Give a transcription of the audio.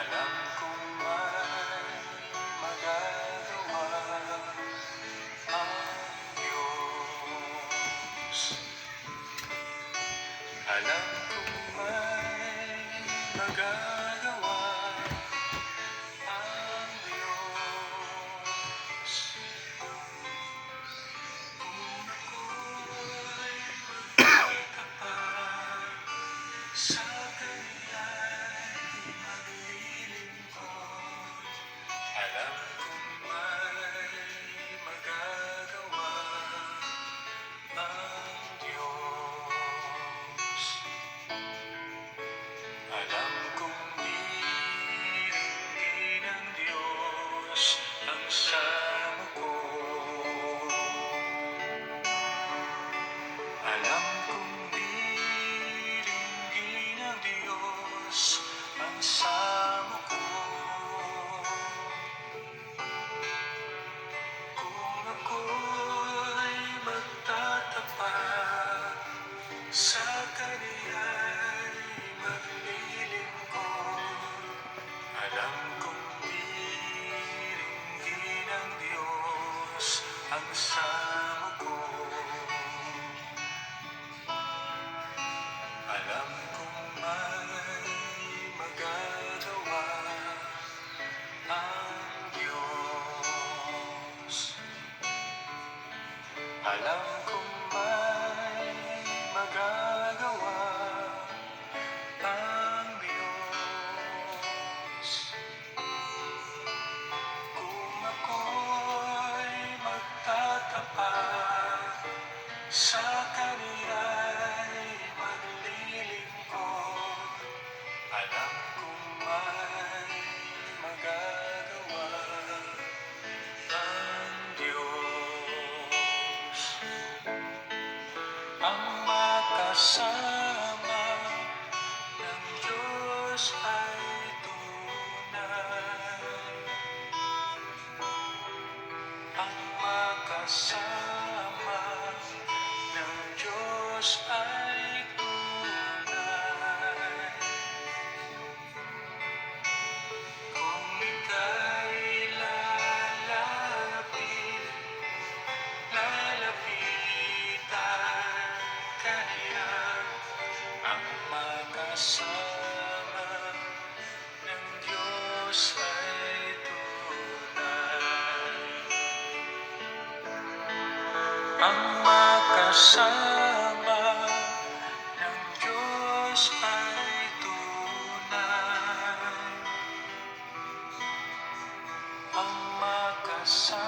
Alam kong may magagawa ang Diyos. Alam kong may magagawa ang Diyos. Kung ako'y magtatapat sa Kaniya'y maglilingkod, alam kong may magagawa ang Diyos. Alam kong diringgin ng Diyos ang samo ko. Alam kong diringgin ng Diyos ang samo ko. Kung ako'y magtatapat sa Kaniya'y maglilingkod, alam kong diringgin ng Diyos ang samo ko. Alam kong may magagawa ang Diyos. Alam kong may magagawa ang Diyos. Kung ako'y magtatapat sa Kaniya'y maglilingkod, alam kong may magagawa ang Diyos. Ang makasama ng Diyos ay tunay. Ang makasama ng Diyos ay tunay. Kung ika'y lalapitan ka niya, ang makasama ng Diyos ay tunay. Ang makasama ng Diyos ay tunay. Ang makasama